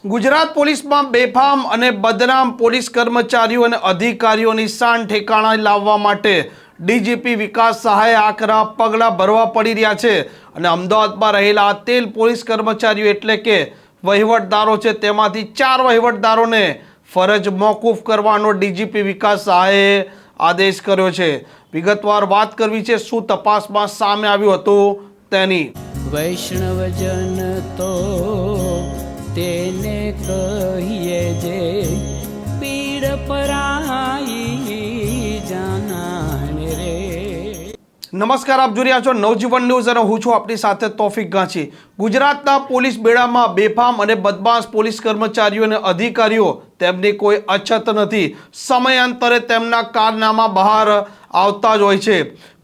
ગુજરાત પોલીસમાં બેફામ અને બદનામ પોલીસ કર્મચારીઓ અને અધિકારીઓની શાન ઠેકાણા લાવવા માટે ડીજીપી વિકાસ સહાયે આકરા પગલાં ભરવા પડી રહ્યા છે અને અમદાવાદમાં રહેલા તેલ પોલીસ કર્મચારીઓ એટલે કે વહીવટદારો છે તેમાંથી 4 વહીવટદારોને ફરજ મોકૂફ કરવાનો ડીજીપી વિકાસ સહાયે આદેશ કર્યો છે। વિગતવાર વાત કરવી છે શું તપાસમાં સામે આવ્યું હતું તેની। વૈષ્ણવજન તો તેને કહીએ જે પીડ પરાઈ જાનાને રે। નમસ્કાર, આપ જોઈ રહ્યા છો નવજીવન ન્યૂઝ અને હું છું આપની સાથે તોફિક ગાંચી। ગુજરાતના પોલીસ બેડામાં બેફામ અને બદમાશ પોલીસ કર્મચારીઓ અને અધિકારીઓ તેમની કોઈ અછત નથી। સમયાંતરે તેમના કારનામા બહાર આવતા જ હોય છે।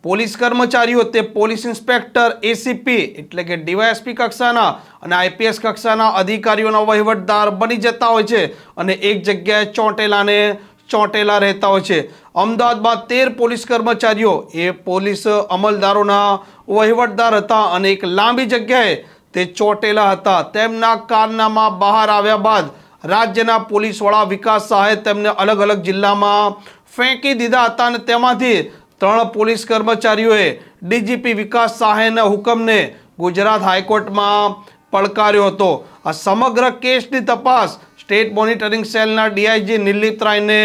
પોલીસ કર્મચારીઓ તે પોલીસ ઇન્સ્પેક્ટર, એસીપી એટલે કે ડીવાયએસપી કક્ષાના અને આઈપીએસ કક્ષાના અધિકારીઓના વહીવટદાર બની જતા હોય છે અને એક જગ્યાએ ચોંટેલા રહેતા હોય છે। અમદાવાદમાં 13 પોલીસ કર્મચારીઓ એ પોલીસ અમલદારોના વહીવટદાર હતા અને એક લાંબી જગ્યાએ તે ચોંટેલા હતા। તેમના કારનામા બહાર આવ્યા બાદ રાજ્યના પોલીસ વડા વિકાસ સહાયે તેમને અલગ અલગ જિલ્લામાં ફેંકી દીધા હતા અને તેમાંથી 3 પોલીસ કર્મચારીઓએ ડીજીપી વિકાસ સહાયના હુકમને ગુજરાત હાઈકોર્ટમાં પડકાર્યો હતો। આ સમગ્ર કેસની તપાસ સ્ટેટ મોનિટરિંગ સેલના ડીઆઈજી નિર્લિપ્ત રાયને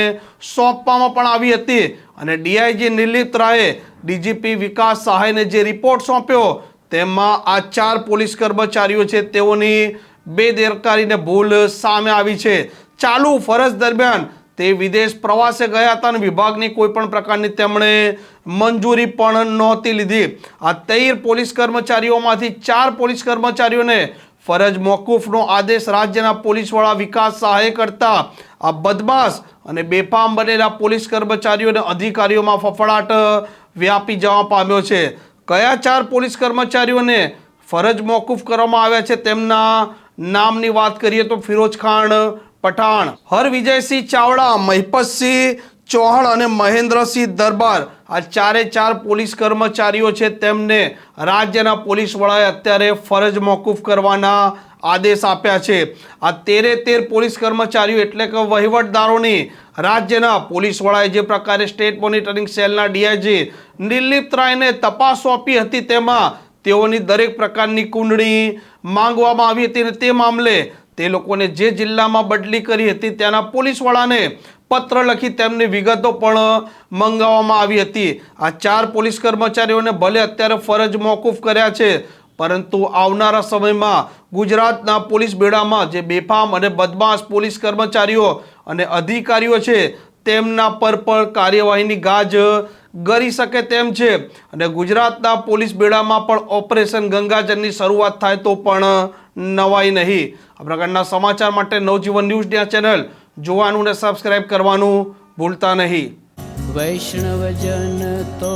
સોંપવામાં પણ આવી હતી અને ડીઆઈજી નિર્લિપ્ત રાયે ડીજીપી વિકાસ સહાયને જે રિપોર્ટ સોંપ્યો તેમાં આ 4 પોલીસ કર્મચારીઓ છે તેઓની બેદરકારીને ભૂલ સામે આવી છે। ચાલુ ફરજ દરમિયાન તે વિદેશ પ્રવાસે ગયા હતા અને વિભાગની કોઈ પણ પ્રકારની તેમણે મંજૂરી પણ નહોતી લીધી। આ 13 પોલીસ કર્મચારીઓમાંથી 4 પોલીસ કર્મચારીઓને ફરજ મોકૂફનો આદેશ રાજ્યના પોલીસ વડા વિકાસ સહાયે કરતા આ બદમાશ અને બેફામ બનેલા પોલીસ કર્મચારીઓ અને અધિકારીઓમાં ફફડાટ વ્યાપી જવા પામ્યો છે। કયા 4 પોલીસ કર્મચારીઓને ફરજ મોકૂફ કરવામાં આવ્યા છે તેમના નામની વાત કરીએ તો ફિરોજ ખાન પઠાણ, હરવિજયસિંહ ચાવડા, મહિપતસિંહ ચૌહાણ અને મહેન્દ્રસિંહ દરબાર આ 4 પોલીસ કર્મચારીઓ છે તેમને રાજ્યના પોલીસ વડાએ અત્યારે ફરજ મોકૂફ કરવાના આદેશ આપ્યા છે। આ 13 પોલીસ કર્મચારીઓ એટલે કે વહીવટદારોની રાજ્યના પોલીસ વડાએ જે પ્રકારે સ્ટેટ મોનિટરિંગ સેલના ડીઆઈજી નિર્લિપ્ત રાયને તપાસ સોંપી હતી તેમાં તેઓની દરેક પ્રકારની કુંડળી માંગવામાં આવી હતી અને તે મામલે તે લોકોને જે જિલ્લામાં બદલી કરી હતી ત્યાંના પોલીસ વડાને પત્ર લખી તેમની વિગતો પણ મંગાવવામાં આવી હતી। આ 4 પોલીસ કર્મચારીઓને ભલે અત્યારે ફરજ મોકૂફ કર્યા છે પરંતુ આવનારા સમયમાં ગુજરાતના પોલીસ બેડામાં જે બેફામ અને બદમાશ પોલીસ કર્મચારીઓ અને અધિકારીઓ છે તેમના પર પણ કાર્યવાહીની ગાજ ગરી શકે તેમ છે અને ગુજરાતના પોલીસ બેડામાં પણ ઓપરેશન ગંગાજળની શરૂઆત થાય તો પણ નવાઈ નહીં। આ પ્રકારના સમાચાર માટે નવજીવન ન્યૂઝ ચેનલ જોવાનું અને સબસ્ક્રાઇબ કરવાનું ભૂલતા નહીં। વૈષ્ણવજન તો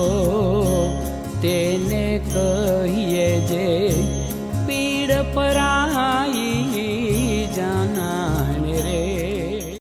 તેને કહીએ જે પીડ પરાઈ